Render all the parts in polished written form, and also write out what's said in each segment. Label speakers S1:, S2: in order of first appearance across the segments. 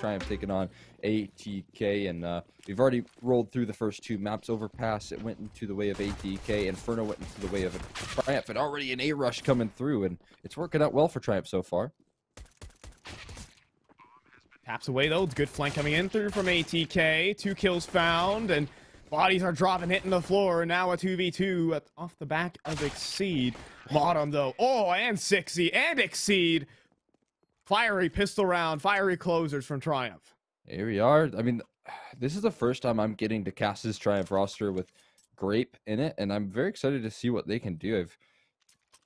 S1: Triumph taking on ATK, and we've already rolled through the first two maps. Overpass, it went into the way of ATK. Inferno went into the way of Triumph, and already an A-rush coming through, and it's working out well for Triumph so far.
S2: Taps away, though. Good flank coming in through from ATK. 2 kills found, and bodies are dropping, hitting the floor. Now a 2v2 off the back of Exceed. Bottom, though. Oh, and 6E and Exceed. Fiery pistol round, fiery closers from Triumph.
S1: Here we are. I mean, this is the first time I'm getting to cast this Triumph roster with Grape in it, and I'm very excited to see what they can do. I've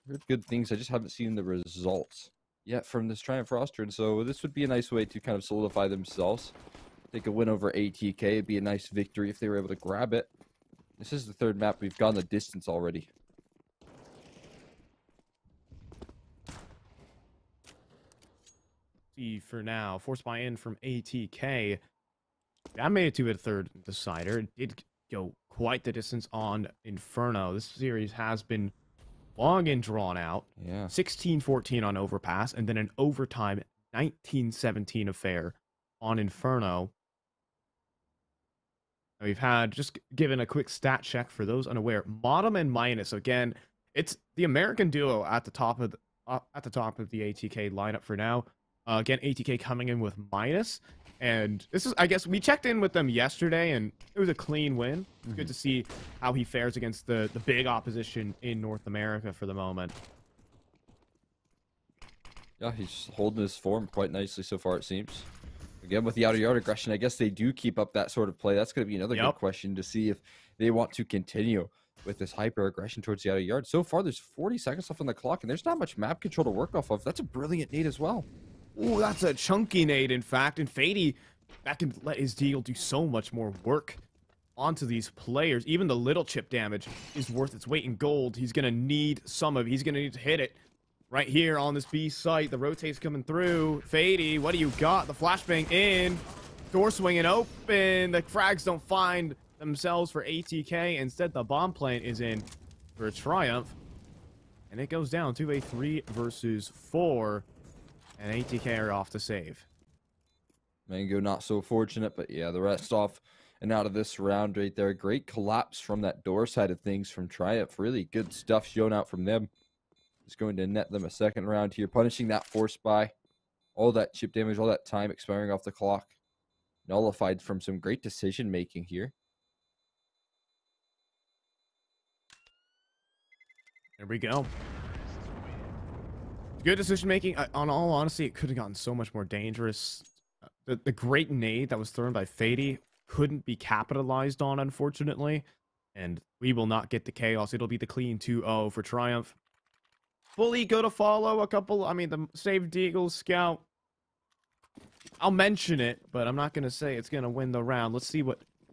S1: heard good things. I just haven't seen the results yet from this Triumph roster, and so this would be a nice way to kind of solidify themselves. Take a win over ATK. It'd be a nice victory if they were able to grab it. This is the third map. We've gone the distance already.
S2: See for now. Force buy in from ATK. That made it to a third decider. It did go quite the distance on Inferno. This series has been long and drawn out.
S1: Yeah.
S2: 16-14 on Overpass, and then an overtime 19-17 affair on Inferno. We've had, just given a quick stat check for those unaware, Bottom and Minus. Again, it's the American duo at the top of the ATK lineup for now. Again, ATK coming in with Minus, and this is, I guess, we checked in with them yesterday, and it was a clean win. Good to see how he fares against the big opposition in North America for the moment.
S1: Yeah, he's holding his form quite nicely so far, it seems. Again, with the outer yard aggression, I guess they do keep up that sort of play. That's going to be another good question to see if they want to continue with this hyper aggression towards the outer yard. So far, there's 40 seconds left on the clock, and there's not much map control to work off of. That's a brilliant nade as well.
S2: Ooh, that's a chunky nade, in fact. And Fady, that can let his deal do so much more work onto these players. Even the little chip damage is worth its weight in gold. He's going to need some of it. He's going to need to hit it right here on this B site. The rotate's coming through. Fady, what do you got? The flashbang in. Door swinging open. The frags don't find themselves for ATK. Instead, the bomb plant is in for Triumph. And it goes down to a 3 versus 4. And ATK are off to save.
S1: Mango not so fortunate, but yeah, the rest off and out of this round right there. Great collapse from that door side of things from Triumph. Really good stuff shown out from them. It's going to net them a second round here, punishing that force buy. All that chip damage, all that time expiring off the clock. Nullified from some great decision making here.
S2: There we go. Good decision making. On all honesty, it could have gotten so much more dangerous. The great nade that was thrown by Fady couldn't be capitalized on, unfortunately. And we will not get the chaos. It'll be the clean 2-0 for Triumph. Fully go to follow a couple. I mean, the saved Deagle Scout. I'll mention it, but I'm not going to say it's going to win the round. Let's see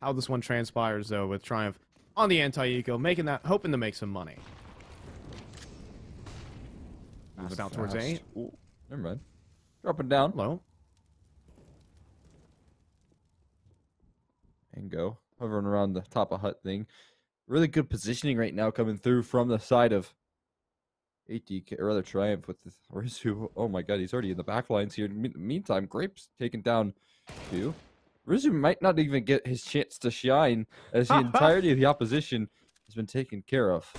S2: how this one transpires, though, with Triumph on the anti-eco, hoping to make some money. Move it out towards A.
S1: Ooh, never mind. Dropping down.
S2: Low.
S1: And go. Hovering around the top of hut thing. Really good positioning right now coming through from the side of ATK, or rather Triumph with the Rizu. Oh my god, he's already in the back lines here. In the meantime, Grape's taken down 2. Rizu might not even get his chance to shine as the entirety of the opposition has been taken care of.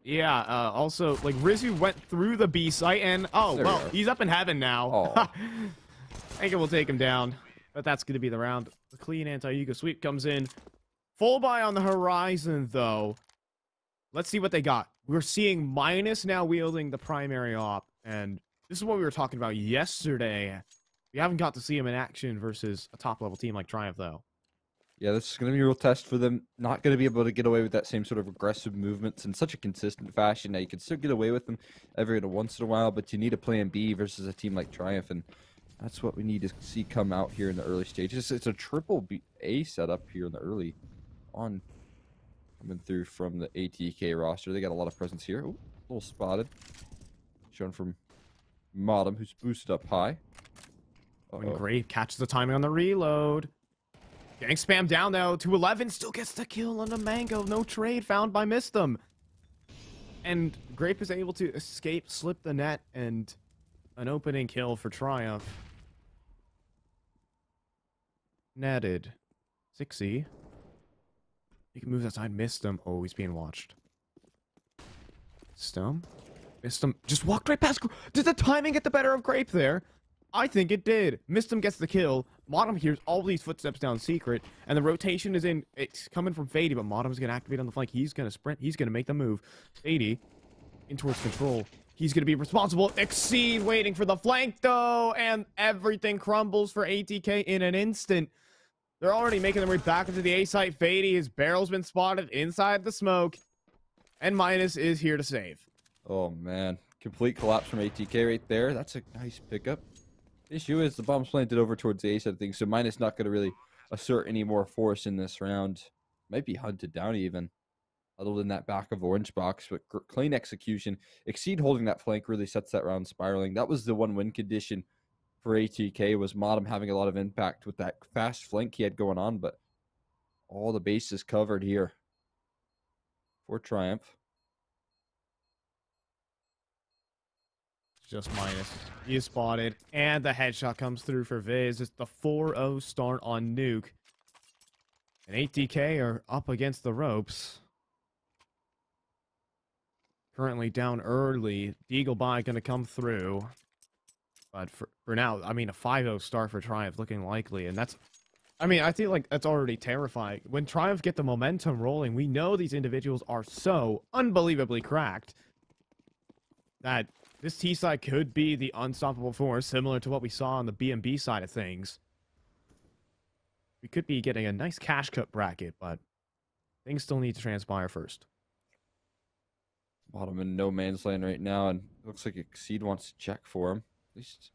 S2: Yeah, also, like, Rizu went through the B site, and, well, he's up in heaven now.
S1: Oh.
S2: I think it will take him down, but that's going to be the round. The clean anti-eco sweep comes in. Full buy on the horizon, though. Let's see what they got. We're seeing Minus now wielding the primary op, and this is what we were talking about yesterday. We haven't got to see him in action versus a top-level team like Triumph, though.
S1: Yeah, this is going to be a real test for them. Not going to be able to get away with that same sort of aggressive movements in such a consistent fashion. Now, you can still get away with them every once in a while, but you need a plan B versus a team like Triumph, and that's what we need to see come out here in the early stages. It's a triple A setup here in the early on. Coming through from the ATK roster. They got a lot of presence here. Ooh, a little spotted. Shown from Modem, who's boosted up high.
S2: Great. Catches the timing on the reload. Getting spammed down, though. 211 still gets the kill on the Mango. No trade found by Mistem. And Grape is able to escape, slip the net, and an opening kill for Triumph. netted. 6E. He can move outside. Missed him. Oh, he's being watched. Missed him. Just walked right past. Did the timing get the better of Grape there? I think it did. Missed him gets the kill. Modem hears all these footsteps down secret, and the rotation is in. It's coming from Fady, but Modem's going to activate on the flank. He's going to sprint. He's going to make the move. Fady in towards control. He's going to be responsible. Exceed waiting for the flank, though, and everything crumbles for ATK in an instant. They're already making their way back into the A site. Fady, his barrel's been spotted inside the smoke, and Minus is here to save.
S1: Oh, man. Complete collapse from ATK right there. That's a nice pickup. The issue is the bomb's planted over towards the A side of things, so Minus not going to really assert any more force in this round. Might be hunted down even, other than that back of orange box. But clean execution. Exceed holding that flank really sets that round spiraling. That was the one win condition for ATK, was Modem having a lot of impact with that fast flank he had going on, but all the bases covered here for Triumph.
S2: Just Minus. He is spotted, and the headshot comes through for Viz. It's the 4-0 start on Nuke. And ATK are up against the ropes. Currently down early. Deagle Buy going to come through. But for now, I mean, a 5-0 start for Triumph looking likely. And that's, I mean, I feel like that's already terrifying. When Triumph get the momentum rolling, we know these individuals are so unbelievably cracked that this T side could be the unstoppable force, similar to what we saw on the B&B side of things. We could be getting a nice cash cut bracket, but things still need to transpire first.
S1: Bottom in no man's land right now, and looks like Exceed wants to check for him. At least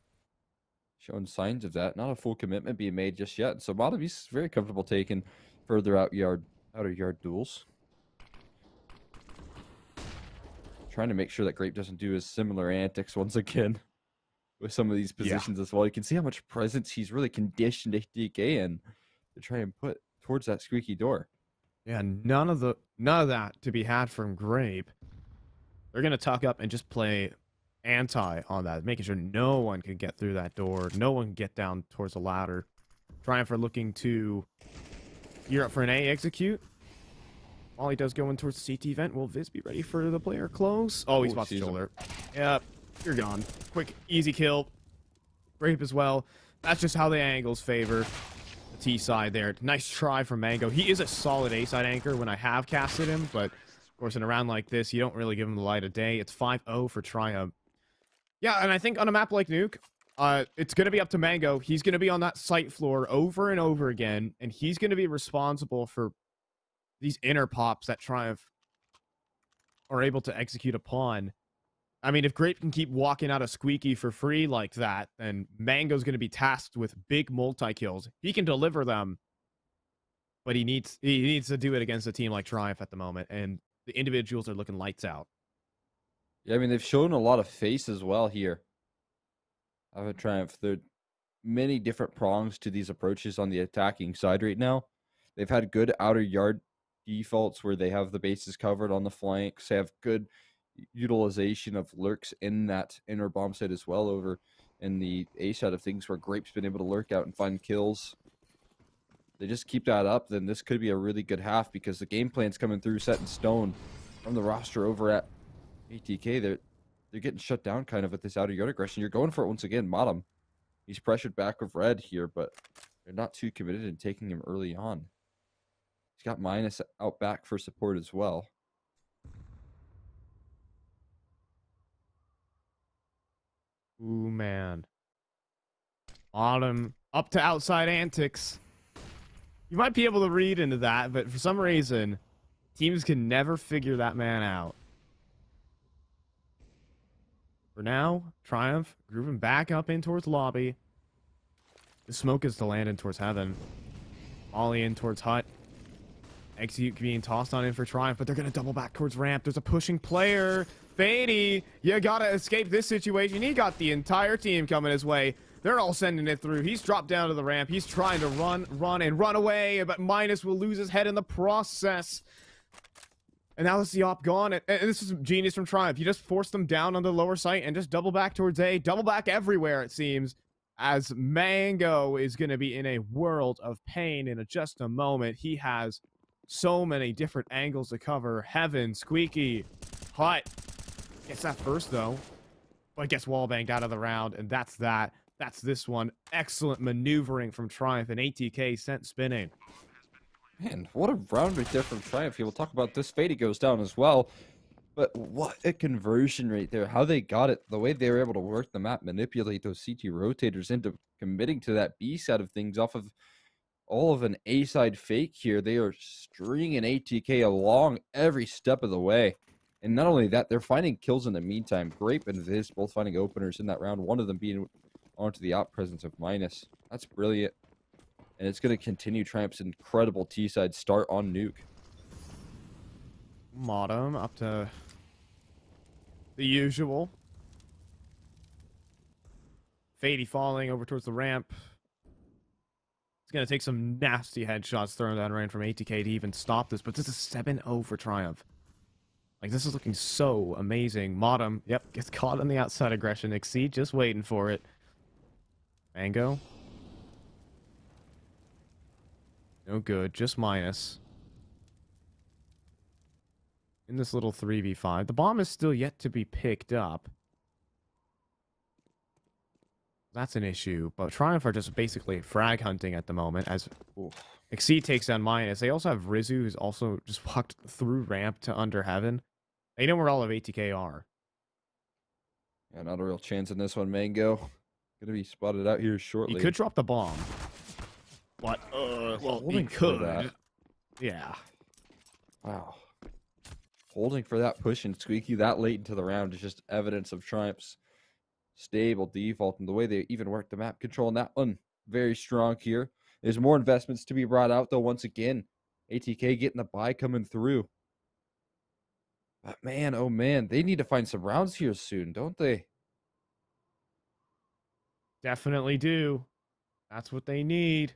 S1: showing signs of that. Not a full commitment being made just yet. So Bottom, he's very comfortable taking further outer yard duels. Trying to make sure that Grape doesn't do his similar antics once again with some of these positions as well. You can see how much presence he's really conditioned ATK in to try and put towards that squeaky door.
S2: Yeah, none of that to be had from Grape. They're gonna tuck up and just play anti on that, making sure no one can get through that door, no one can get down towards the ladder. Triumph are looking to gear up for an A execute. While he does go in towards the CT vent, will Viz be ready for the player close? Oh, he's about to shoulder. Yep, you're gone. Quick, easy kill. Grape as well. That's just how the angles favor the T side there. Nice try from Mango. He is a solid A side anchor when I have casted him, but of course in a round like this, you don't really give him the light of day. It's 5-0 for Triumph. Yeah, and I think on a map like Nuke, it's going to be up to Mango. He's going to be on that site floor over and over again, and he's going to be responsible for these inner pops that Triumph are able to execute upon. I mean, if Grape can keep walking out a squeaky for free like that, then Mango's going to be tasked with big multi-kills. He can deliver them, but he needs to do it against a team like Triumph at the moment, and the individuals are looking lights out.
S1: Yeah, I mean, they've shown a lot of face as well here of a Triumph. There are many different prongs to these approaches on the attacking side right now. They've had good outer yard defaults where they have the bases covered on the flanks. They have good utilization of lurks in that inner bomb site as well over in the A side of things, where Grape's been able to lurk out and find kills. They just keep that up, then this could be a really good half, because the game plan's coming through set in stone from the roster over at ATK. They're getting shut down kind of with this outer yard aggression. You're going for it once again. Modem, he's pressured back with red here, but they're not too committed in taking him early on. He's got Minus out back for support as well.
S2: Ooh, man. Autumn up to outside antics. You might be able to read into that, but for some reason, teams can never figure that man out. For now, Triumph grooving back up in towards lobby. The smoke is to land in towards heaven. Molly in towards hut. Execute being tossed on in for Triumph, but they're going to double back towards ramp. There's a pushing player. Fady, you got to escape this situation. He got the entire team coming his way. They're all sending it through. He's dropped down to the ramp. He's trying to run away, but Minus will lose his head in the process. And now it's the op gone. And this is genius from Triumph. You just force them down on the lower site and just double back towards A. Double back everywhere, it seems. as Mango is going to be in a world of pain in just a moment. He has so many different angles to cover. Heaven, Squeaky, Hut. Gets that first, though. But gets wallbanged out of the round, and that's that. That's this one. Excellent maneuvering from Triumph, and ATK sent spinning.
S1: Man, what a round right there from Triumph. We'll talk about this. Fady goes down as well. But what a conversion right there. How they got it, the way they were able to work the map, manipulate those CT rotators into committing to that B side of things off of all of an A side fake here. They are stringing ATK along every step of the way. And not only that, they're finding kills in the meantime. Grape and Viz both finding openers in that round, one of them being onto the out presence of Minus. That's brilliant. And it's going to continue Triumph's incredible T-side start on Nuke.
S2: Modem up to the usual. Fady falling over towards the ramp. It's going to take some nasty headshots thrown down range from ATK to even stop this, but this is 7-0 for Triumph. Like, this is looking so amazing. Modem, yep, gets caught on the outside aggression. Exceed, just waiting for it. Mango. No good, just Minus. In this little 3v5. The bomb is still yet to be picked up. That's an issue, but Triumph are just basically frag hunting at the moment as Exceed takes down Minus. They also have Rizu, who's also just walked through ramp to under Heaven. They know where all of ATK are.
S1: Yeah, not a real chance in this one, Mango. Gonna be spotted out here shortly.
S2: He could drop the bomb. But, well, he could. Yeah.
S1: Wow. Holding for that push and Squeaky that late into the round is just evidence of Triumph's stable default and the way they even work the map control. And that one, very strong here. There's more investments to be brought out, though, once again. ATK getting the buy coming through. But man, oh man, they need to find some rounds here soon, don't they?
S2: Definitely do. That's what they need.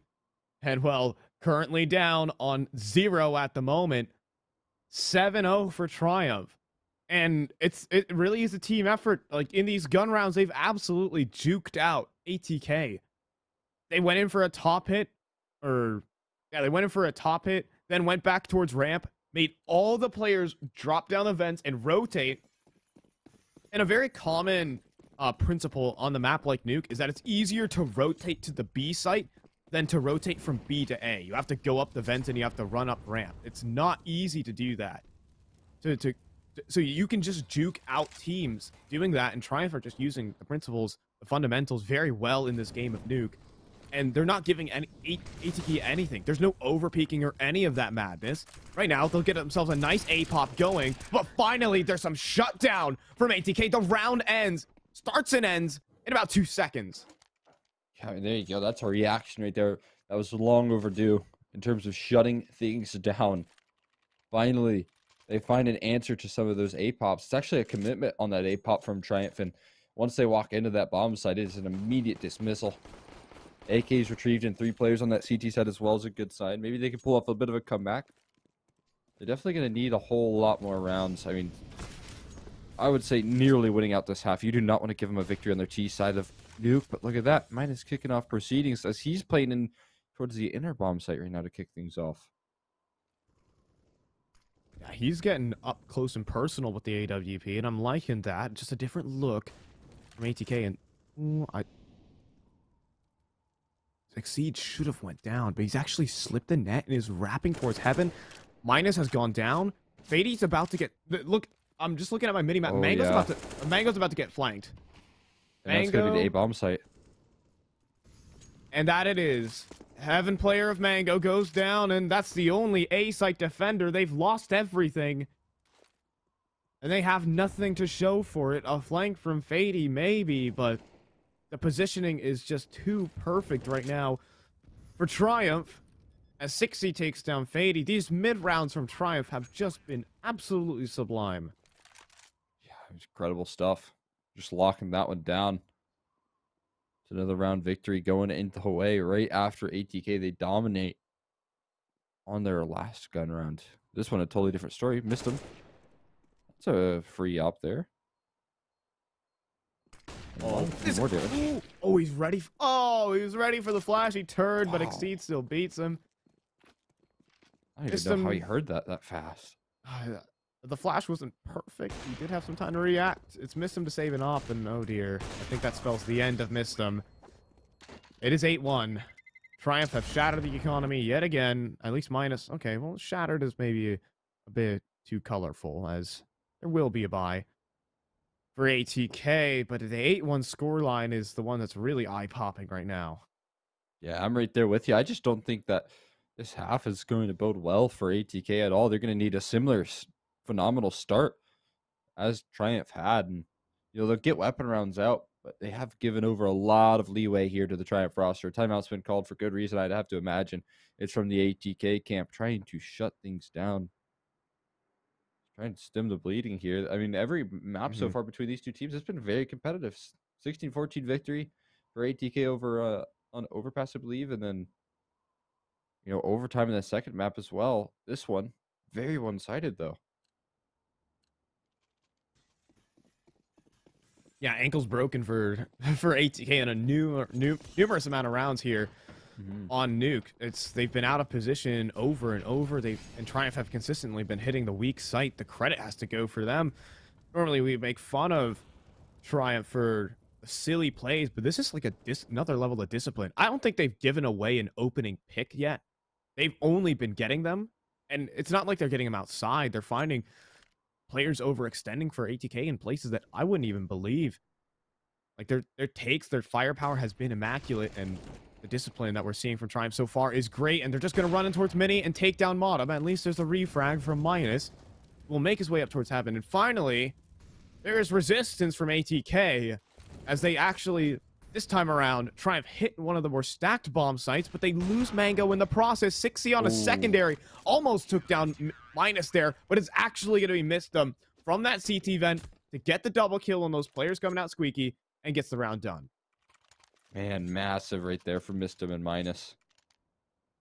S2: And, well, currently down on 0 at the moment. 7-0 for Triumph. And it really is a team effort. Like, in these gun rounds, they've absolutely juked out ATK. They went in for a top hit, they went in for a top hit, then went back towards ramp, made all the players drop down the vents and rotate. And a very common principle on the map like Nuke is that it's easier to rotate to the B site than to rotate from B to A. You have to go up the vent and you have to run up ramp. It's not easy to do that. So you can just juke out teams doing that, and Triumph are just using the principles, the fundamentals very well in this game of Nuke. And they're not giving any ATK anything. There's no overpeaking or any of that madness. Right now, they'll get themselves a nice A-pop going, but finally, there's some shutdown from ATK. The round starts and ends in about 2 seconds.
S1: Yeah, there you go. That's a reaction right there. That was long overdue in terms of shutting things down. Finally, they find an answer to some of those A-pops. It's actually a commitment on that A-pop from Triumph, and once they walk into that bomb site, it is an immediate dismissal. AK's retrieved and 3 players on that CT side as well is a good sign. Maybe they can pull off a bit of a comeback. They're definitely going to need a whole lot more rounds. I mean, I would say nearly winning out this half. You do not want to give them a victory on their T side of Nuke, but look at that. Minus kicking off proceedings as he's playing in towards the inner bomb site right now to kick things off.
S2: Yeah, he's getting up close and personal with the AWP, and I'm liking that. Just a different look from ATK, and Exceed should have went down, but he's actually slipped the net and is wrapping towards Heaven. Minus has gone down. Fady's about to get... Look, I'm just looking at my mini-map.
S1: Oh,
S2: Mango's about to get flanked.
S1: And that's going to be the A-bomb site.
S2: And that it is. Heaven player of Mango goes down, and that's the only A-site defender. They've lost everything. And they have nothing to show for it. A flank from Fady, maybe, but the positioning is just too perfect right now for Triumph. As 60 takes down Fady, these mid-rounds from Triumph have just been absolutely sublime.
S1: Yeah, incredible stuff. Just locking that one down. It's another round victory going into Hawaii right after ATK. They dominate on their last gun round. This one, a totally different story. Missed him. That's a free up there.
S2: Oh,
S1: More damage.
S2: oh, he's ready. Oh, he was ready for the flash. He turned, but
S1: Wow.
S2: Exceed still beats him.
S1: I don't even know how he heard that fast.
S2: The flash wasn't perfect. He did have some time to react. It's missed him to save an op, and oh dear. I think that spells the end of Mistem. It is 8-1. Triumph have shattered the economy yet again. At least minus. Okay, well, shattered is maybe a bit too colorful, as there will be a buy for ATK, but the 8-1 scoreline is the one that's really eye-popping right now.
S1: Yeah, I'm right there with you. I just don't think that this half is going to bode well for ATK at all. They're going to need a similar phenomenal start as Triumph had, and they'll get weapon rounds out, but they have given over a lot of leeway here to the Triumph roster. Timeout's been called for good reason. I'd have to imagine it's from the ATK camp trying to shut things down, trying to stem the bleeding here. I mean, every map so far between these two teams has been very competitive. 16-14 victory for ATK over on Overpass, I believe, and then overtime in the second map as well. This one very one-sided though.
S2: Yeah, ankle's broken for ATK in a numerous amount of rounds here on Nuke. They've been out of position over and over. And Triumph have consistently been hitting the weak site. The credit has to go for them. Normally we make fun of Triumph for silly plays, but this is like another level of discipline. I don't think they've given away an opening pick yet. They've only been getting them, and it's not like they're getting them outside. They're finding players overextending for ATK in places that I wouldn't even believe. Like their takes, their firepower has been immaculate, and the discipline that we're seeing from Triumph so far is great, and they're just going to run in towards Mini and take down Modem. At least there's a refrag from Minus. Will make his way up towards Heaven, and finally, there is resistance from ATK as they actually, this time around, Triumph hit one of the more stacked bomb sites, but they lose Mango in the process. 60 on a secondary. Almost took down Minus there, but it's actually going to be Mistem from that CT vent to get the double kill on those players coming out squeaky and gets the round done.
S1: Man, massive right there from Mistem and Minus.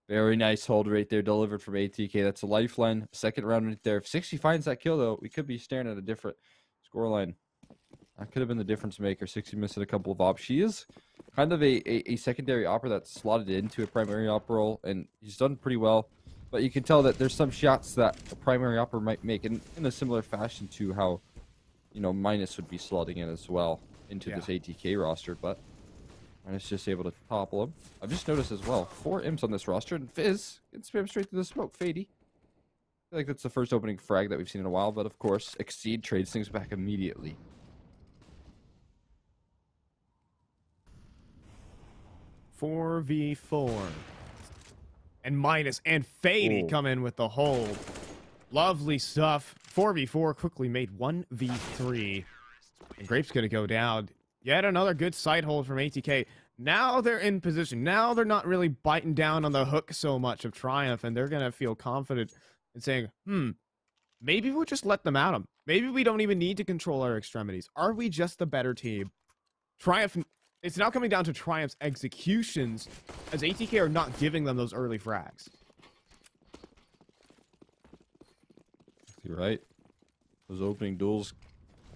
S1: Very nice hold right there delivered from ATK. That's a lifeline. Second round right there. If 60 finds that kill, though, we could be staring at a different scoreline. That could have been the difference maker. 60 missed a couple of ops. She is kind of a secondary opera that's slotted into a primary op role, and he's done pretty well. But you can tell that there's some shots that a primary opera might make in a similar fashion to how, Minus would be slotting in as well into this ATK roster. But Minus just able to topple him. I've just noticed as well, 4 imps on this roster, and Fizz can spam straight through the smoke. Fady. I feel like that's the first opening frag that we've seen in a while, but of course, Exceed trades things back immediately.
S2: 4v4. And Minus and Fady come in with the hold. Lovely stuff. 4v4 quickly made 1v3. And Grape's going to go down. Yet another good side hold from ATK. Now they're in position. Now they're not really biting down on the hook so much of Triumph, and they're going to feel confident in saying, maybe we'll just let them at them. Maybe we don't even need to control our extremities. Are we just the better team? Triumph, it's now coming down to Triumph's executions, as ATK are not giving them those early frags.
S1: You're right. Those opening duels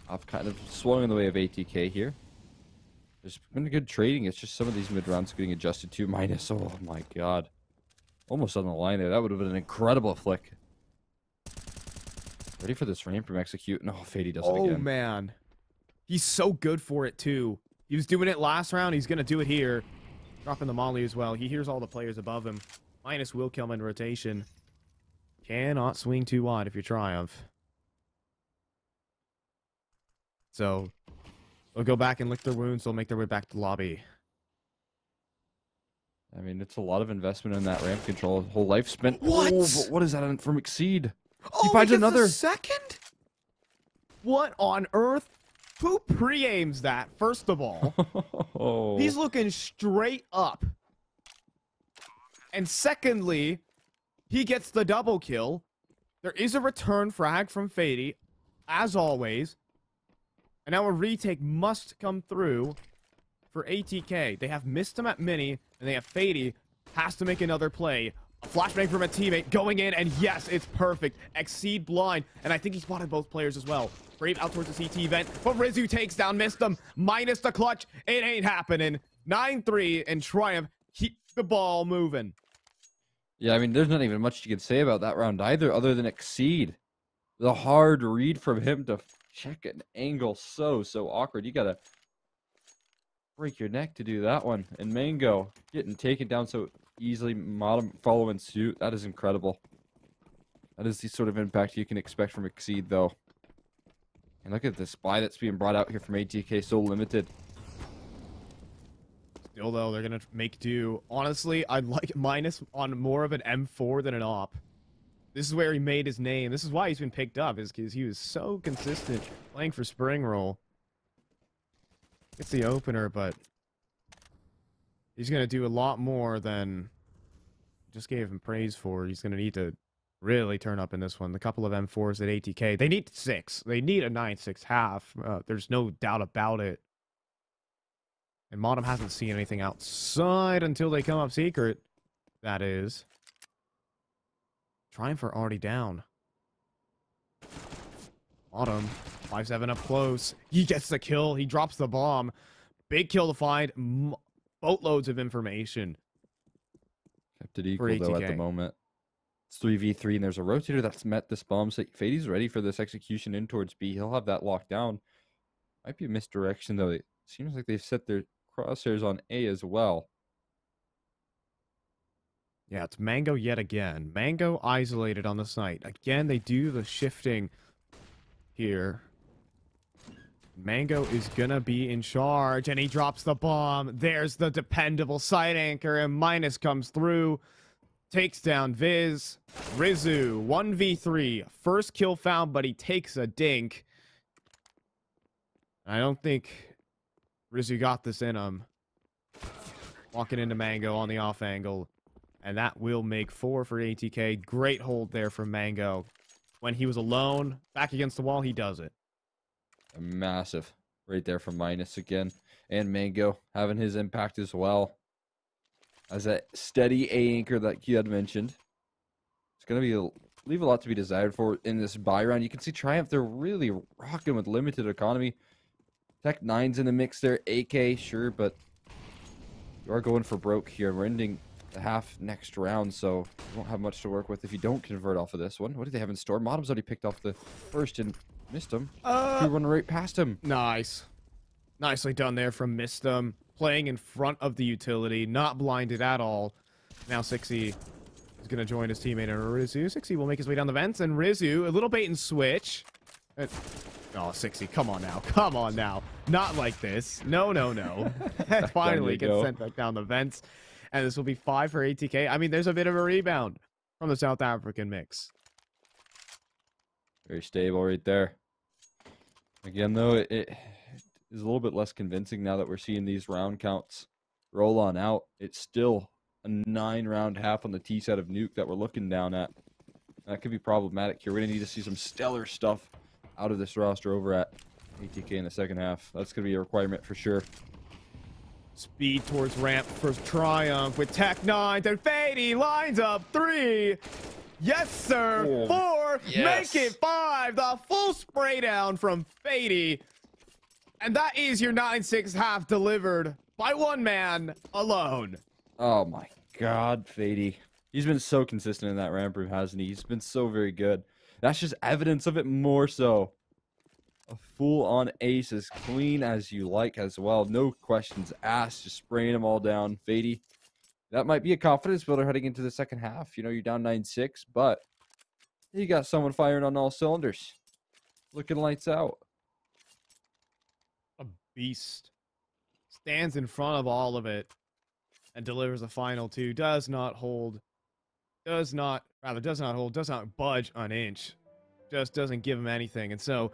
S1: have kind of swung in the way of ATK here. There's been good trading. It's just some of these mid-rounds getting adjusted to. Minus, oh my god. Almost on the line there. That would have been an incredible flick. Ready for this ramp from Execute. No, Fady does it again.
S2: Oh, man. He's so good for it, too. He was doing it last round. He's going to do it here. Dropping the molly as well. He hears all the players above him. Minus will kill him in rotation. Cannot swing too wide if you Triumph. So, they'll go back and lick their wounds. They'll make their way back to the lobby.
S1: I mean, it's a lot of investment in that ramp control. Whole life spent.
S2: What?
S1: Oh, but what is that from Exceed?
S2: Oh,
S1: he finds another.
S2: Second? What on earth? Who pre-aims that, first of all?
S1: Oh.
S2: He's looking straight up. And secondly, he gets the double kill. There is a return frag from Fady, as always. And now a retake must come through for ATK. They have missed him at mini, and they have Fady has to make another play. A flashbang from a teammate going in, and yes, it's perfect. Exceed blind, and I think he spotted both players as well. Brave out towards the CT vent, but Rizu takes down, missed him. Minus the clutch. It ain't happening. 9-3, and Triumph keep the ball moving.
S1: Yeah, I mean, there's not even much you can say about that round either, other than Exceed. The hard read from him to check an angle so awkward. You gotta break your neck to do that one. And Mango getting taken down so easily, Modem following suit. That is incredible. That is the sort of impact you can expect from Exceed, though. And look at the spy that's being brought out here from ATK, so limited.
S2: Still, though, they're going to make do. Honestly, I'd like Minus on more of an M4 than an AWP. This is where he made his name. This is why he's been picked up, is because he was so consistent playing for Spring Roll. It's the opener, but he's going to do a lot more than just gave him praise for. He's going to need to really turn up in this one. The couple of M4s at ATK, they need 6. They need a 9-6 half. There's no doubt about it. And Modem hasn't seen anything outside until they come up secret. That is. Triumph are already down. Modem, 5-7 up close. He gets the kill. He drops the bomb. Big kill to find. Boatloads of information.
S1: Kept it equal, though, at the moment. It's 3v3, and there's a rotator that's met this bomb. So Fade's ready for this execution in towards B. He'll have that locked down. Might be a misdirection, though. It seems like they've set their crosshairs on A as well.
S2: Yeah, it's Mango yet again. Mango isolated on the site. Again, they do the shifting here. Mango is gonna be in charge, and he drops the bomb. There's the dependable side anchor, and Minus comes through. Takes down Viz. Rizu, 1v3. First kill found, but he takes a dink. I don't think Rizu got this in him. Walking into Mango on the off angle. And that will make 4 for ATK. Great hold there from Mango. When he was alone, back against the wall, he does it.
S1: Massive. Right there from Minus again. And Mango having his impact as well. As that steady A anchor that you had mentioned. It's going to leave a lot to be desired for in this buy round. You can see Triumph, they're really rocking with limited economy. Tech 9's in the mix there. AK, sure, but you are going for broke here. We're ending the half next round, so you won't have much to work with if you don't convert off of this one. What do they have in store? Modem's already picked off the first and missed him. He run right past him.
S2: Nice. Nicely done there from Mistum. Playing in front of the utility, not blinded at all. Now 6E is going to join his teammate in Rizu. 6E will make his way down the vents, and Rizu, a little bait and switch. Oh, 6E, come on now. Come on now. Not like this. No. And finally gets sent back down the vents. And this will be 5 for ATK. I mean, there's a bit of a rebound from the South African mix.
S1: Very stable right there. Again, though, it is a little bit less convincing now that we're seeing these round counts roll on out. It's still a 9-round half on the T side of Nuke that we're looking down at. That could be problematic here. We're going to need to see some stellar stuff out of this roster over at ATK in the second half. That's going to be a requirement for sure.
S2: Speed towards ramp for Triumph with Tech 9. Then Fady lines up 3. Yes, sir. 4.
S1: Yes.
S2: Make it 5. The full spray down from Fady. And that is your 9-6 half delivered by one man alone.
S1: Oh my God, Fady. He's been so consistent in that ramp room, hasn't he? He's been so very good. That's just evidence of it more so. A full-on ace, as clean as you like as well. No questions asked, just spraying them all down. Fady, that might be a confidence builder heading into the second half. You know, you're down 9-6, but you got someone firing on all cylinders. Looking lights out.
S2: A beast. Stands in front of all of it and delivers a final 2. Does not budge an inch. Just doesn't give him anything. And so,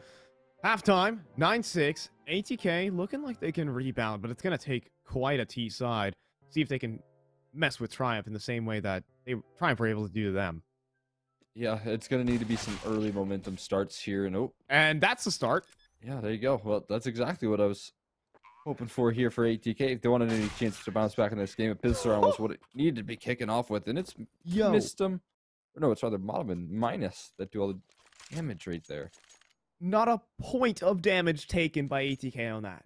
S2: halftime, 9-6. ATK looking like they can rebound, but it's going to take quite a T side. See if they can mess with Triumph in the same way that Triumph were able to do to them.
S1: Yeah, it's going to need to be some early momentum starts here. And
S2: and that's the start.
S1: Yeah, there you go. Well, that's exactly what I was hoping for here for ATK. If they wanted any chance to bounce back in this game, a pistol round was what it needed to be kicking off with, and it's missed them. Or no, it's rather Modelman minus that do all the damage right there.
S2: Not a point of damage taken by ATK on that.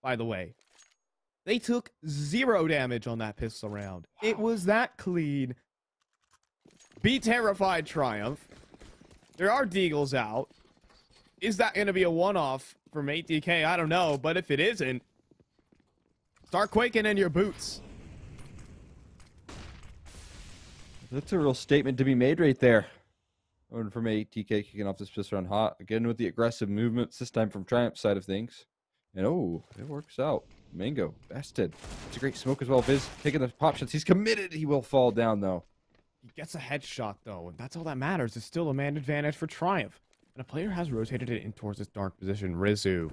S2: By the way, they took 0 damage on that pistol round. Wow. It was that clean. Be terrified, Triumph. There are deagles out. Is that going to be a one-off from ATK? I don't know, but if it isn't, start quaking in your boots.
S1: That's a real statement to be made right there. Going from ATK kicking off this pistol round hot. Again with the aggressive movements, this time from Triumph's side of things. And oh, it works out. Mango, bested. It's a great smoke as well. Viz taking the pop shots. He's committed. He will fall down, though.
S2: He gets a headshot, though, and that's all that matters. It's still a man advantage for Triumph. And a player has rotated it in towards this dark position. Rizu.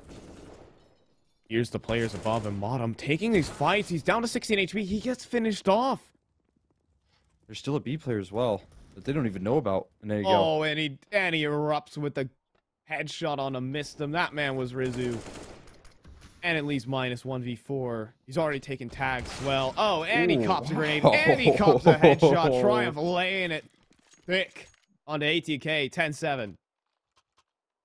S2: Here's the players above him. Bottom taking these fights. He's down to 16 HP. He gets finished off.
S1: There's still a B player as well that they don't even know about. And there you go.
S2: Oh, and he erupts with a headshot on a missed him. That man was Rizu. And at least minus 1v4. He's already taken tags as well. Oh, and he cops a grenade. And he cops a headshot. Triumph laying it thick onto ATK. 10-7.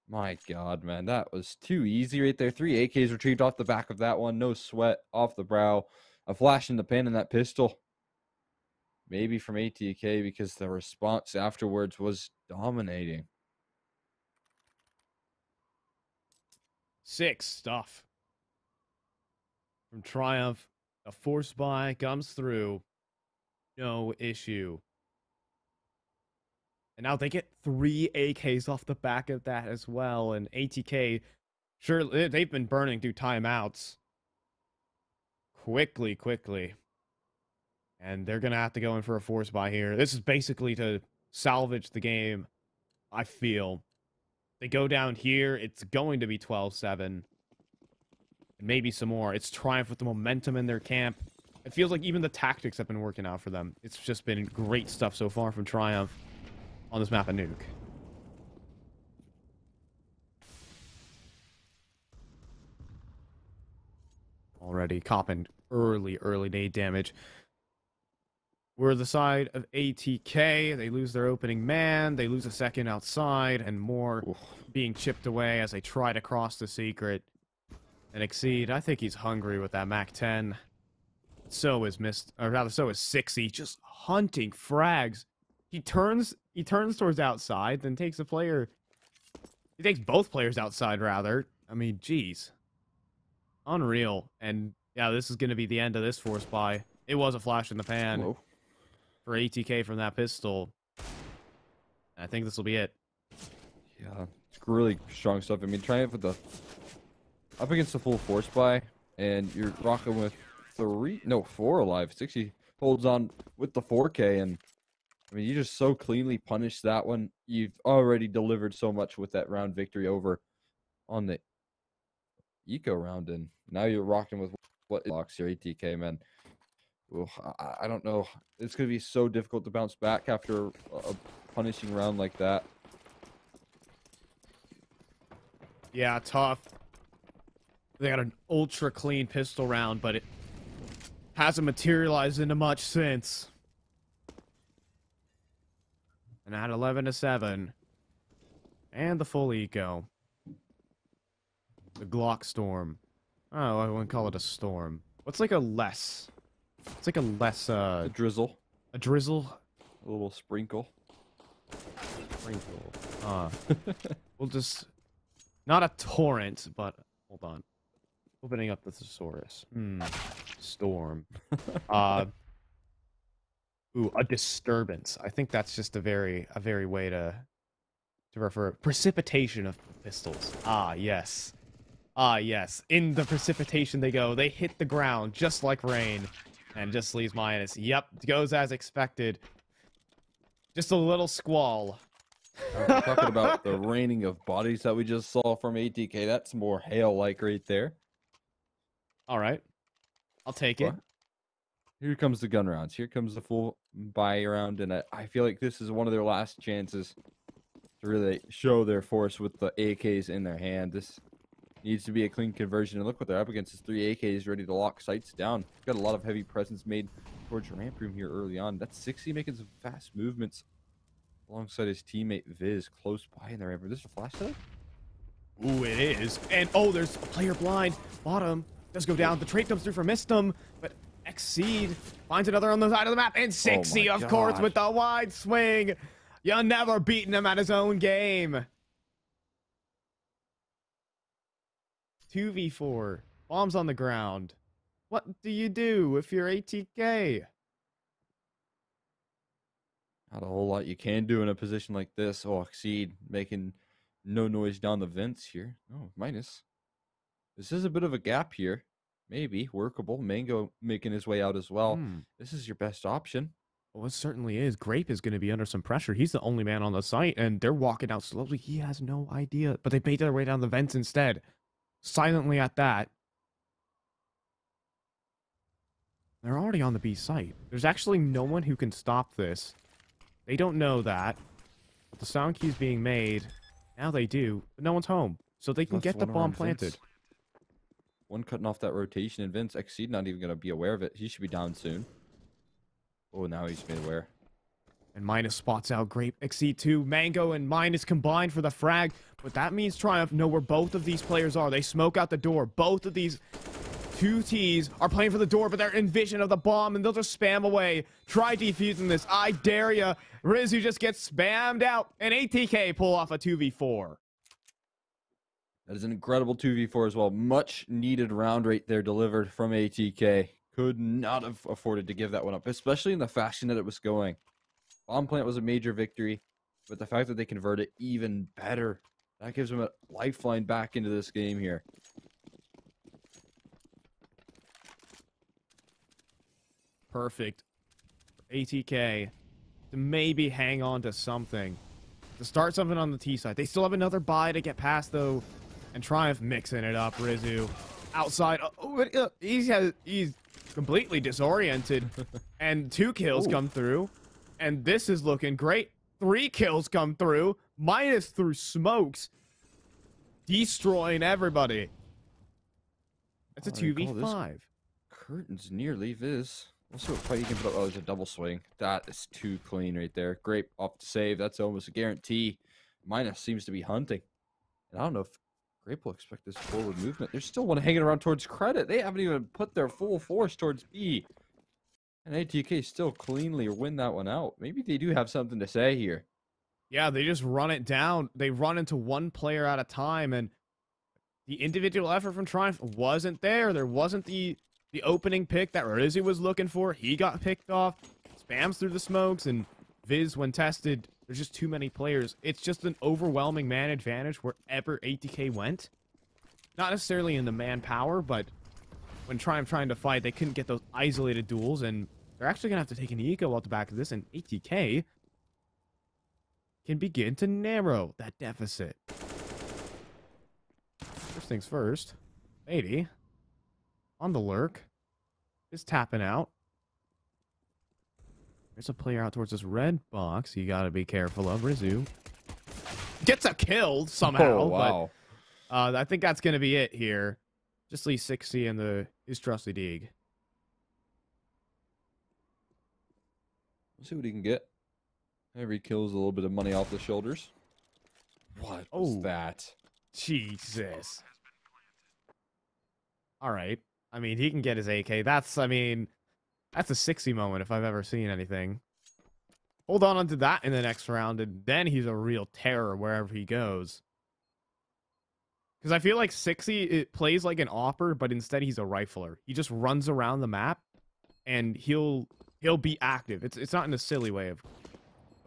S1: My God, man. That was too easy right there. 3 AKs retrieved off the back of that one. No sweat off the brow. A flash in the pan in that pistol. Maybe from ATK because the response afterwards was dominating.
S2: 6 stuff. From Triumph, a force buy comes through. No issue. And now they get 3 AKs off the back of that as well. And ATK, sure, they've been burning through timeouts. Quickly. And they're going to have to go in for a force buy here. This is basically to salvage the game, I feel. They go down here, it's going to be 12-7. Maybe some more. It's Triumph with the momentum in their camp. It feels like even the tactics have been working out for them. It's just been great stuff so far from Triumph on this map of Nuke. Already copping early nade damage. We're the side of ATK. They lose their opening man. They lose a second outside and more being chipped away as they try to cross the secret. And Exceed, I think he's hungry with that MAC-10. So is Sixy, just hunting frags. He turns towards outside, then takes a player. He takes both players outside, rather. I mean, geez. Unreal. And yeah, this is going to be the end of this force buy. It was a flash in the pan for ATK from that pistol. I think this will be it.
S1: Yeah, it's really strong stuff. I mean, Triumph with the up against the full force buy, and you're rocking with 4 alive. 60 holds on with the 4K, and I mean, you just so cleanly punished that one. You've already delivered so much with that round victory over on the eco round, and now you're rocking with what blocks here, ATK, man. Well, I don't know. It's going to be so difficult to bounce back after a punishing round like that.
S2: Yeah, tough. They got an ultra clean pistol round, but it hasn't materialized into much since. And at 11-7. And the full eco. The Glock Storm. Oh, I wouldn't call it a storm. What's like a less? It's like a less,
S1: a drizzle.
S2: A drizzle?
S1: A little sprinkle.
S2: Sprinkle. We'll just... Not a torrent, but... Hold on. Opening up the thesaurus. Storm. Ooh, a disturbance. I think that's just a very way to refer precipitation of pistols. Ah, yes. Ah, yes. In the precipitation they go. They hit the ground just like rain. And just leaves minus. Yep, goes as expected. Just a little squall.
S1: Talking about the raining of bodies that we just saw from ATK. That's more hail-like right there.
S2: All right. I'll take it.
S1: Here comes the gun rounds. Here comes the full buy round. And I feel like this is one of their last chances to really show their force with the AKs in their hand. This Needs to be a clean conversion. And look what they're up against. His 3 AKs ready to lock sights down. Got a lot of heavy presence made towards ramp room here early on. That's 60 making some fast movements alongside his teammate Viz close by in the ramp room. This is a flash setup?
S2: Ooh, it is. And oh, there's a player blind. Bottom does go down. The trait comes through for Mistum, but Exceed finds another on the side of the map. And 60, of course, with the wide swing. You're never beating him at his own game. 2v4. Bombs on the ground. What do you do if you're ATK?
S1: Not a whole lot you can do in a position like this. Oh, Exceed making no noise down the vents here. Oh, minus. This is a bit of a gap here. Maybe workable. Mango making his way out as well. This is your best option.
S2: Well, it certainly is. Grape is going to be under some pressure. He's the only man on the site, and they're walking out slowly. He has no idea, but they made their way down the vents instead. Silently at that. They're already on the B site. There's actually no one who can stop this. They don't know that. But the sound key's being made. Now they do, but no one's home. So they can get the bomb planted.
S1: One cutting off that rotation, and Vince Exceed not even going to be aware of it. He should be down soon. Oh, now he's made aware.
S2: And Minus spots out Grape. Exceed 2. Mango and Minus combined for the frag. But that means Triumph know where both of these players are. They smoke out the door. Both of these two Ts are playing for the door, but they're in vision of the bomb, and they'll just spam away. Try defusing this. I dare ya. Rizu just gets spammed out. And ATK pull off a 2v4.
S1: That is an incredible 2v4 as well. Much needed round rate there delivered from ATK. Could not have afforded to give that one up, especially in the fashion that it was going. Bomb plant was a major victory, but the fact that they convert it even better. That gives them a lifeline back into this game here.
S2: Perfect. ATK to maybe hang on to something. To start something on the T side. They still have another buy to get past, though. And Triumph mixing it up. Rizu outside. He's completely disoriented. And 2 kills come through. And this is looking great. 3 kills come through. Minus through smokes. Destroying everybody. It's a 2v5.
S1: Curtains nearly Viz. Also, what you can put up. Oh, there's a double swing. That is too clean right there. Great off to save. That's almost a guarantee. Minus seems to be hunting. And I don't know if Grape will expect this forward movement. There's still one hanging around towards credit. They haven't even put their full force towards B. And ATK still cleanly win that one out. Maybe they do have something to say here.
S2: Yeah, they just run it down. They run into one player at a time, and the individual effort from Triumph wasn't there. There wasn't the opening pick that Rizzy was looking for. He got picked off, spams through the smokes, and Viz, when tested, there's just too many players. It's just an overwhelming man advantage wherever ATK went. Not necessarily in the manpower, but when Triumph trying to fight, they couldn't get those isolated duels, and they're actually going to have to take an eco out the back of this, and ATK can begin to narrow that deficit. First things first, 80 on the lurk is tapping out. There's a player out towards this red box you got to be careful of. Rizu gets a kill somehow.
S1: Oh, wow.
S2: But I think that's going to be it here. Just leave 60 in his trusty dig.
S1: Let's see what he can get. Every kill is a little bit of money off the shoulders. What was that?
S2: Jesus. All right. I mean, he can get his AK. That's a 60 moment if I've ever seen anything. Hold on to that in the next round, and then he's a real terror wherever he goes. Because I feel like 60, it plays like an opper, but instead he's a rifler. He just runs around the map, and he'll be active. It's not in a silly way, of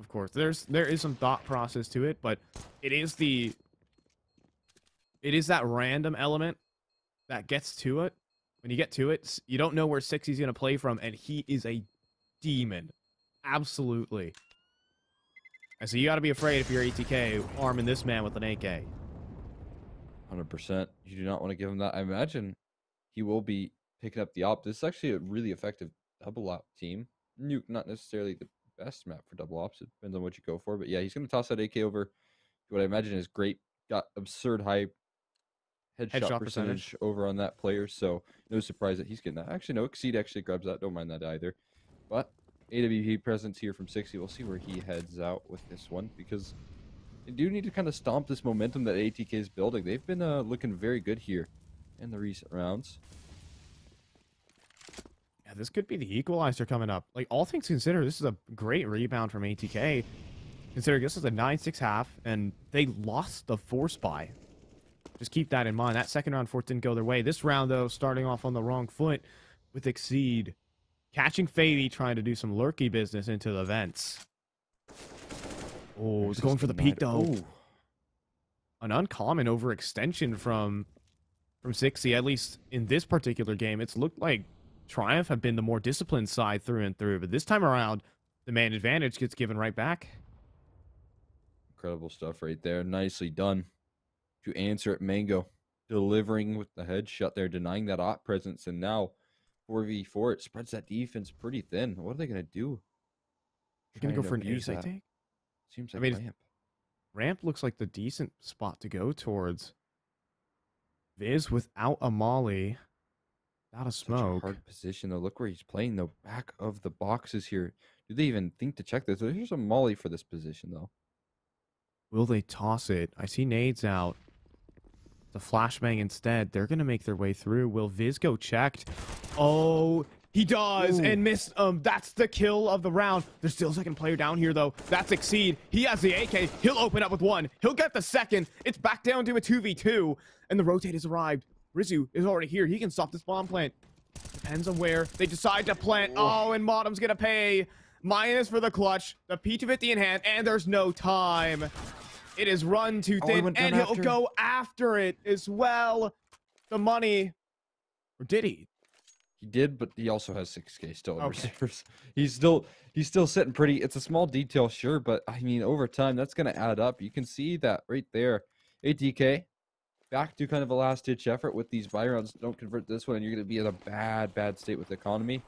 S2: course. There is some thought process to it, but it is that random element that gets to it. When you get to it, you don't know where 60's going to play from, and he is a demon. Absolutely. And so you got to be afraid if you're ATK arming this man with an AK.
S1: 100%. You do not want to give him that. I imagine he will be picking up the op. This is actually a really effective double op team. Nuke, not necessarily the best map for double ops. It depends on what you go for. But yeah, he's going to toss that AK over to what I imagine is great. Got absurd high headshot percentage over on that player, so no surprise that he's getting that. Actually, no, Exceed actually grabs that. Don't mind that either. But AWP presence here from 60. We'll see where he heads out with this one, because they do need to kind of stomp this momentum that ATK is building. They've been looking very good here in the recent rounds.
S2: Yeah, this could be the equalizer coming up. Like, all things considered, this is a great rebound from ATK. Considering this is a 9-6 half, and they lost the force buy. Just keep that in mind. That second round force didn't go their way. This round, though, starting off on the wrong foot with Exceed. Catching Fady, trying to do some lurky business into the vents. Oh, it's going for the peak, though. Oh. An uncommon overextension from 60, at least in this particular game. It's looked like Triumph have been the more disciplined side through and through, but this time around, the man advantage gets given right back.
S1: Incredible stuff right there. Nicely done to answer it. Mango delivering with the headshot there, denying that op presence, and now 4v4. It spreads that defense pretty thin. What are they going to do?
S2: They're going to go for an ace, I think.
S1: Seems like ramp.
S2: Ramp looks like the decent spot to go towards. Viz without a molly. Without a smoke.
S1: Such a hard position, though. Look where he's playing, the back of the boxes here. Do they even think to check this? Here's a molly for this position, though.
S2: Will they toss it? I see nades out. The flashbang instead. They're going to make their way through. Will Viz go checked? Oh, he does. Ooh. And missed. That's the kill of the round. There's still a second player down here, though. That's Exceed. He has the AK. He'll open up with one. He'll get the second. It's back down to a 2v2. And the rotate has arrived. Rizu is already here. He can stop this bomb plant. Depends on where they decide to plant. Oh, and Modem's going to pay. Minus for the clutch. The P250 in hand. And there's no time. It is run too thin, and he'll go after it as well. The money. Or did he?
S1: He did, but he also has 6K still in receivers. He's still sitting pretty. It's a small detail, sure, but I mean, over time, that's going to add up. You can see that right there. ATK, back to kind of a last-ditch effort with these buy rounds. Don't convert this one, and you're going to be in a bad state with the economy.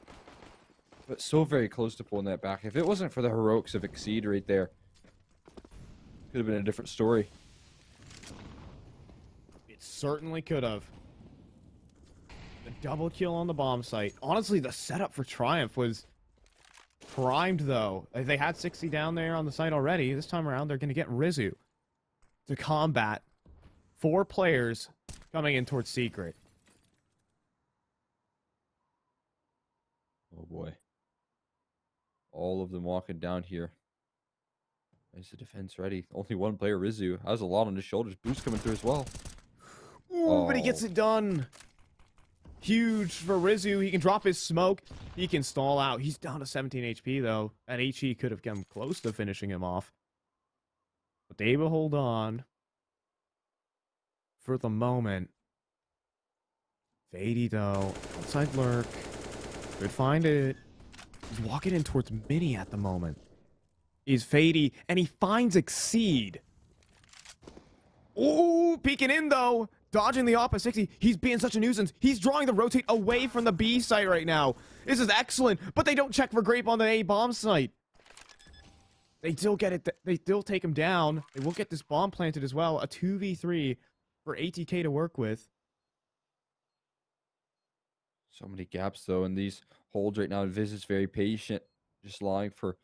S1: But so very close to pulling that back. If it wasn't for the heroics of Exceed right there, could have been a different story.
S2: It certainly could have. The double kill on the bomb site. Honestly, the setup for Triumph was primed, though. They had 60 down there on the site already. This time around, they're going to get Rizu to combat 4 players coming in towards Secret.
S1: Oh, boy. All of them walking down here. Is the defense ready? Only one player, Rizu, has a lot on his shoulders. Boost coming through as well.
S2: Ooh, but he gets it done. Huge for Rizu. He can drop his smoke. He can stall out. He's down to 17 HP, though. That HE could have come close to finishing him off. But they will hold on for the moment. Fady, though. Outside lurk. Could find it. He's walking in towards Mini at the moment. Is Fady, and he finds Exceed. Ooh, peeking in, though. Dodging the opposite 60. He's being such a nuisance. He's drawing the rotate away from the B site right now. This is excellent, but they don't check for grape on the A bomb site. They still get it. They still take him down. They will get this bomb planted as well. A 2v3 for ATK to work with.
S1: So many gaps, though, in these holds right now. Viz is very patient, just allowing for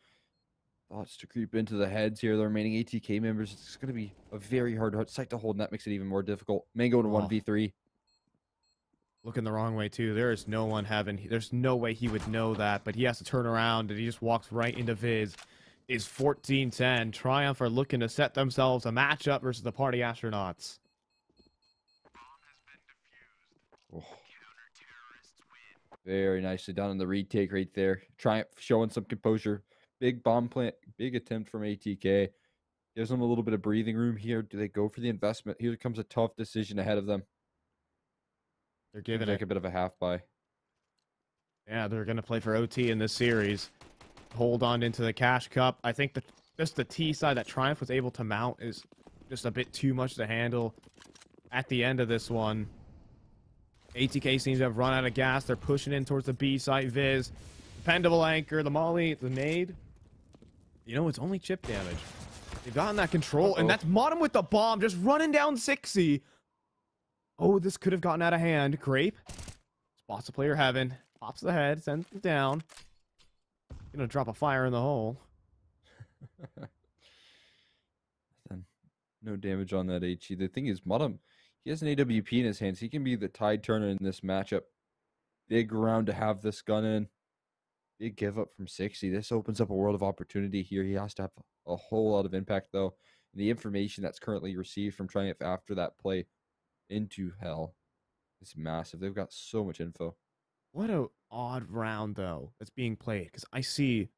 S1: thoughts to creep into the heads here. The remaining ATK members, it's going to be a very hard site to hold, and that makes it even more difficult. Mango in 1v3.
S2: Looking the wrong way, too. There is no one having... There's no way he would know that, but he has to turn around, and he just walks right into Viz. Is 14-10. Triumph are looking to set themselves a matchup versus the Party Astronauts.
S1: Oh. Very nicely done on the retake right there. Triumph showing some composure. Big bomb plant, big attempt from ATK. Gives them a little bit of breathing room here. Do they go for the investment? Here comes a tough decision ahead of them.
S2: They're giving
S1: it a bit of a half buy.
S2: Yeah, they're going to play for OT in this series. Hold on into the cash cup. I think just the T side that Triumph was able to mount is just a bit too much to handle at the end of this one. ATK seems to have run out of gas. They're pushing in towards the B site. Viz, dependable anchor, the molly, the nade. You know, it's only chip damage. They've gotten that control, and that's Modem with the bomb, just running down 60. Oh, this could have gotten out of hand. Grape spots the player heaven, pops the head, sends it down. Gonna drop a fire in the hole.
S1: Then no damage on that HE. The thing is, Modem, he has an AWP in his hands. He can be the tide turner in this matchup. Big round to have this gun in. Big give up from 60. This opens up a world of opportunity here. He has to have a whole lot of impact, though. And the information that's currently received from Triumph after that play into hell is massive. They've got so much info.
S2: What a odd round, though, that's being played. Because I see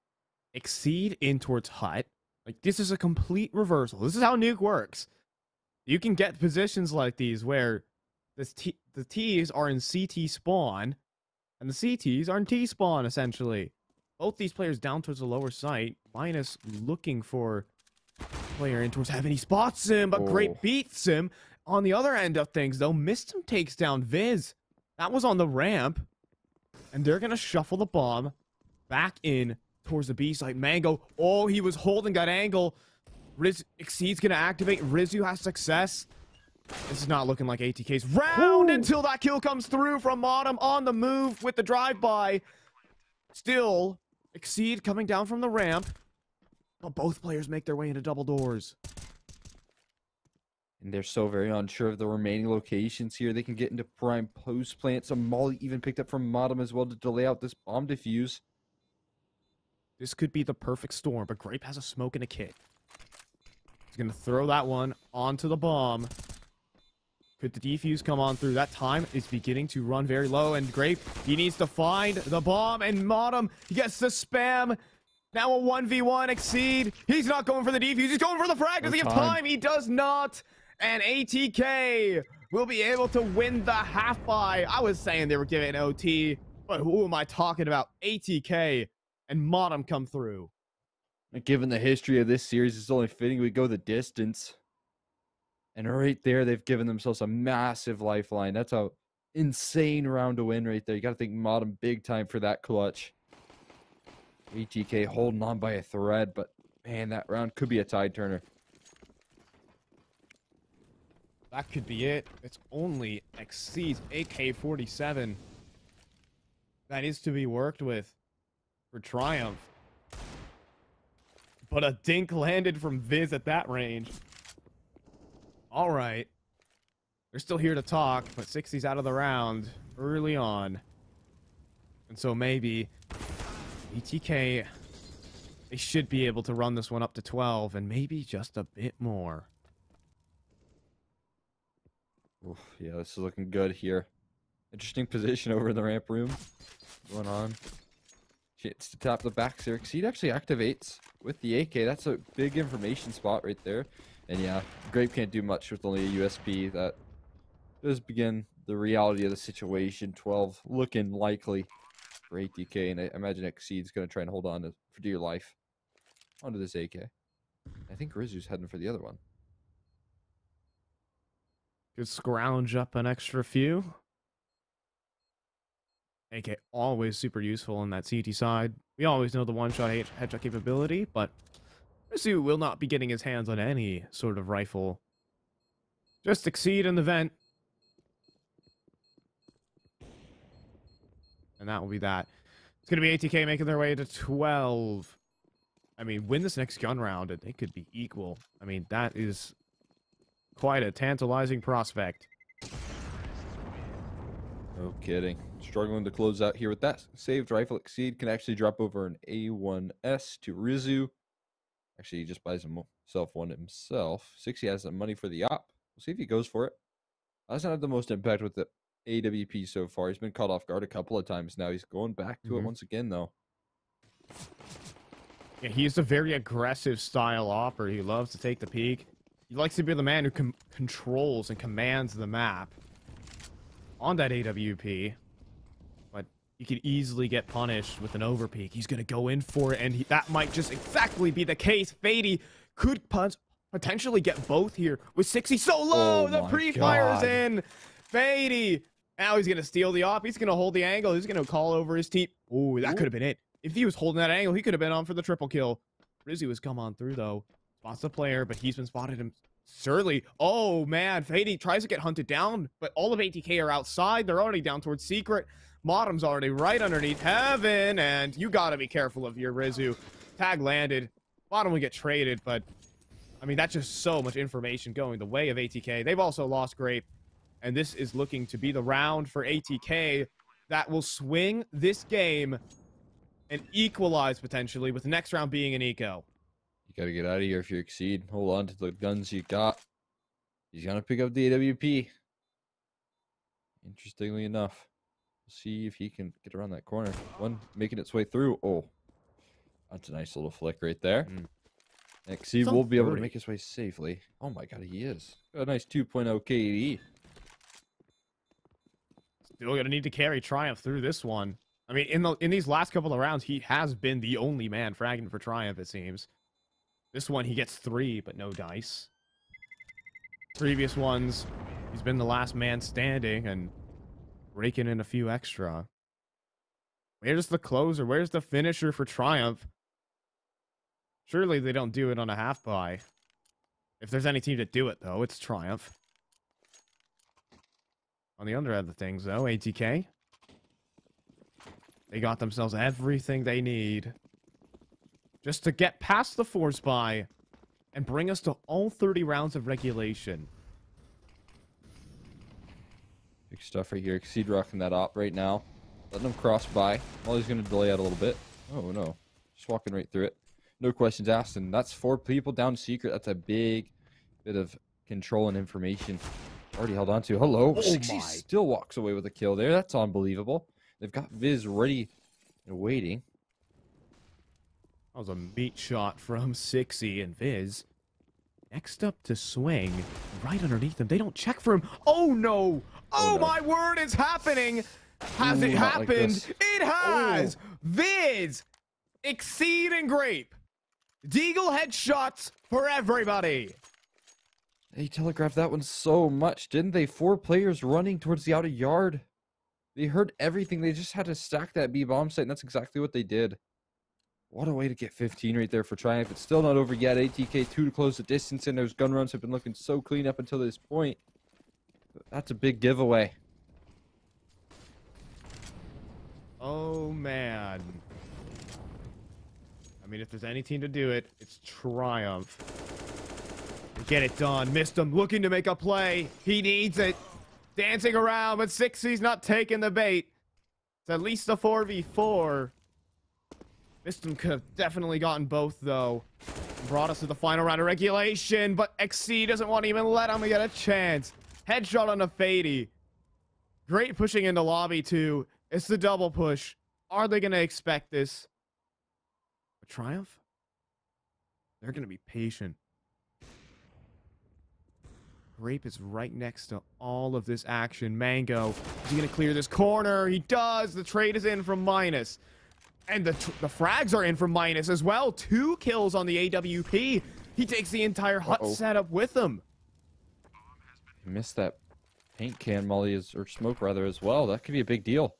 S2: Exceed in towards Hut. Like, this is a complete reversal. This is how Nuke works. You can get positions like these where the T's are in CT spawn, and the CTs are in T spawn, essentially. Both these players down towards the lower site. Minus looking for player in towards heaven. He spots him, but Grape beats him. On the other end of things, though, Mistim takes down Viz. That was on the ramp. And they're going to shuffle the bomb back in towards the B site. Mango, oh, he was holding that angle. Exceed's going to activate. Rizu has success. This is not looking like ATK's round until that kill comes through from Modem on the move with the drive-by. Still, Exceed coming down from the ramp. But both players make their way into double doors.
S1: And they're so very unsure of the remaining locations here. They can get into prime post plant. Some molly even picked up from Modem as well to delay out this bomb defuse.
S2: This could be the perfect storm, but Grape has a smoke and a kit. He's going to throw that one onto the bomb. Could the defuse come on through? That time is beginning to run very low, and Grape, he needs to find the bomb, and Modem, he gets the spam. Now a 1v1 Exceed. He's not going for the defuse. He's going for the frag. Does he have time? He does not. And ATK will be able to win the half-buy. I was saying they were giving an OT, but who am I talking about? ATK and Modem come through.
S1: Given the history of this series, it's only fitting we go the distance. And right there, they've given themselves a massive lifeline. That's a insane round to win right there. You got to think Modem big time for that clutch. ATK holding on by a thread, but man, that round could be a tide turner.
S2: That could be it. It's only Exceed's AK-47 that is to be worked with for Triumph. But a dink landed from Viz at that range. All right. They're still here to talk, but 60's out of the round early on. And so maybe ATK, they should be able to run this one up to 12 and maybe just a bit more.
S1: Oof, yeah, this is looking good here. Interesting position over in the ramp room. Going on. It's to tap the back there. Exceed actually activates with the AK. That's a big information spot right there. And yeah, Grape can't do much with only a USP. That does begin the reality of the situation. 12 looking likely for ATK. And I imagine Exceed's going to try and hold on to, for dear life onto this AK. I think Rizu's heading for the other one.
S2: Could scrounge up an extra few. AK always super useful on that CT side. We always know the one-shot headshot capability, but Rizu will not be getting his hands on any sort of rifle. Just Exceed in the vent. And that will be that. It's going to be ATK making their way to 12. I mean, win this next gun round, and they could be equal. I mean, that is quite a tantalizing prospect.
S1: No kidding. Struggling to close out here with that. Saved rifle. Exceed can actually drop over an A1S to Rizu. Actually, he just buys himself one himself. 60 has some money for the op. We'll see if he goes for it. Hasn't had the most impact with the AWP so far. He's been caught off guard a couple of times now. He's going back to it once again, though.
S2: Yeah, he's a very aggressive style operator. He loves to take the peek. He likes to be the man who controls and commands the map on that AWP. But he could easily get punished with an overpeak. He's going to go in for it, and that might just exactly be the case. Fady could potentially get both here with 60 so low. The pre-fire's in. Fady. Now he's going to steal the op. He's going to hold the angle. He's going to call over his team. Ooh, that could have been it. If he was holding that angle, he could have been on for the triple kill. Rizu has come on through, though. Spots the player, but he's been spotted Surly. Oh, man. Fady tries to get hunted down, but all of ATK are outside. They're already down towards Secret. Modem's already right underneath Heaven, and you gotta be careful of your Rizu. Tag landed. Modem will get traded, but, I mean, that's just so much information going the way of ATK. They've also lost Grape, and this is looking to be the round for ATK that will swing this game and equalize, potentially, with the next round being an eco.
S1: You gotta get out of here if you exceed. Hold on to the guns you got. He's gonna pick up the AWP. Interestingly enough. We'll see if he can get around that corner. One making its way through. Oh. That's a nice little flick right there. Exceed will be able to make his way safely. Oh my god, he is. Got a nice 2.0 KD.
S2: Still gonna need to carry Triumph through this one. I mean, in these last couple of rounds, he has been the only man fragging for Triumph, it seems. This one, he gets 3, but no dice. Previous ones, he's been the last man standing and raking in a few extra. Where's the closer? Where's the finisher for Triumph? Surely they don't do it on a half buy. If there's any team to do it, though, it's Triumph. On the other end of things, though, ATK. They got themselves everything they need just to get past the force buy and bring us to all 30 rounds of regulation.
S1: Big stuff right here. Exceed rocking that op right now. Letting him cross by. Molly's going to delay out a little bit. Oh, no. Just walking right through it. No questions asked. And that's 4 people down Secret. That's a big bit of control and information. Already held on to. Hello.
S2: Oh
S1: 60
S2: my.
S1: still walks away with a kill there. That's unbelievable. They've got Viz ready and waiting.
S2: That was a meat shot from Sixy and Viz. Next up to swing, right underneath them. They don't check for him. Oh, no. Oh,
S1: no.
S2: My word, it's happening. Has it happened?
S1: Like
S2: it has. Viz, Exceed, and Grape. Deagle headshots for everybody.
S1: They telegraphed that one so much, didn't they? 4 players running towards the outer yard. They heard everything. They just had to stack that B bomb site, and that's exactly what they did. What a way to get 15 right there for Triumph. It's still not over yet. ATK 2 to close the distance, and those gun runs have been looking so clean up until this point. That's a big giveaway.
S2: Oh, man. I mean, if there's any team to do it, it's Triumph. Get it done. Missed him. Looking to make a play. He needs it. Dancing around, but Sixy's not taking the bait. It's at least a 4v4. Missed him. Could have definitely gotten both, though. Brought us to the final round of regulation, but XC doesn't want to even let him get a chance. Headshot on a Fady. Great pushing into lobby, too. It's the double push. Are they going to expect this? A Triumph? They're going to be patient. Grape is right next to all of this action. Mango, is he going to clear this corner? He does. The trade is in from minus. And the frags are in from minus as well. 2 kills on the AWP. He takes the entire hut setup with him.
S1: He missed that paint can Molly or smoke rather as well. That could be a big deal.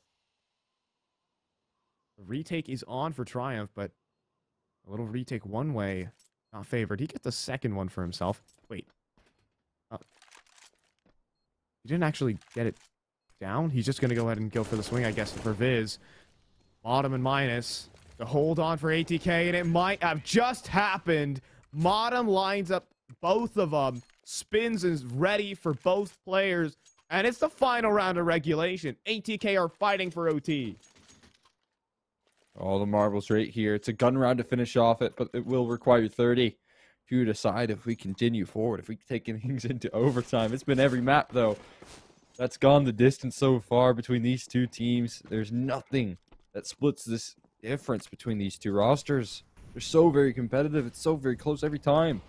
S2: The retake is on for Triumph, but a little retake one way. Not favored. He gets the second one for himself. Wait. He didn't actually get it down. He's just going to go ahead and go for the swing, I guess, for Viz. Modem and minus. The hold on for ATK, and it might have just happened. Modem lines up both of them. Spins is ready for both players. And it's the final round of regulation. ATK are fighting for OT.
S1: All the marbles right here. It's a gun round to finish off it, but it will require 30 to decide if we continue forward, if we take things into overtime. It's been every map, though. That's gone the distance so far between these two teams. There's nothing that splits this difference between these two rosters. They're so very competitive. It's so very close every time.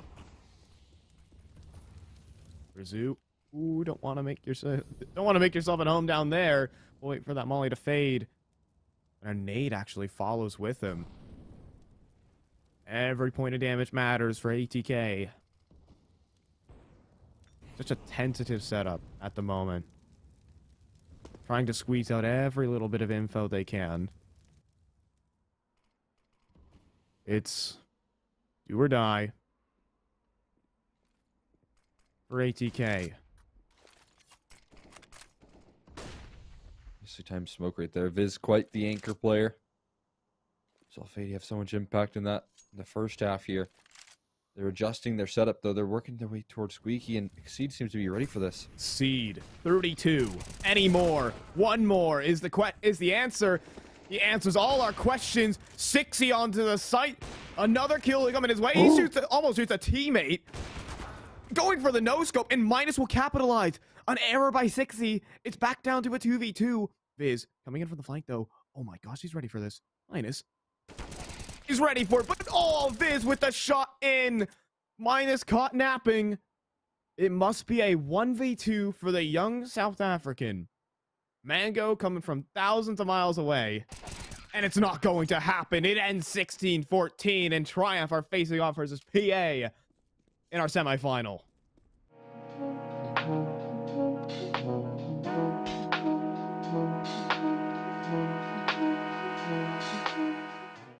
S2: Rizu. Ooh, don't want to make yourself at home down there. We'll wait for that molly to fade. And a nade actually follows with him. Every point of damage matters for ATK. Such a tentative setup at the moment. Trying to squeeze out every little bit of info they can. It's do or die. for ATK.
S1: Nicely timed smoke right there. Viz quite the anchor player. So Fady have so much impact in that in the first half here. They're adjusting their setup though. They're working their way towards Squeaky, and Exceed seems to be ready for this.
S2: Seed 32. Any more? One more is the answer. He answers all our questions. 60 onto the site. Another kill coming his way. He almost shoots a teammate. Going for the no-scope, and Minus will capitalize. An error by 60. It's back down to a 2v2. Viz coming in for the flank, though. Oh my gosh, he's ready for this. Minus. He's ready for it, but Viz with the shot in. Minus caught napping. It must be a 1v2 for the young South African. Mango coming from thousands of miles away. And it's not going to happen. It ends 16-14, and Triumph are facing off versus PA in our semifinal.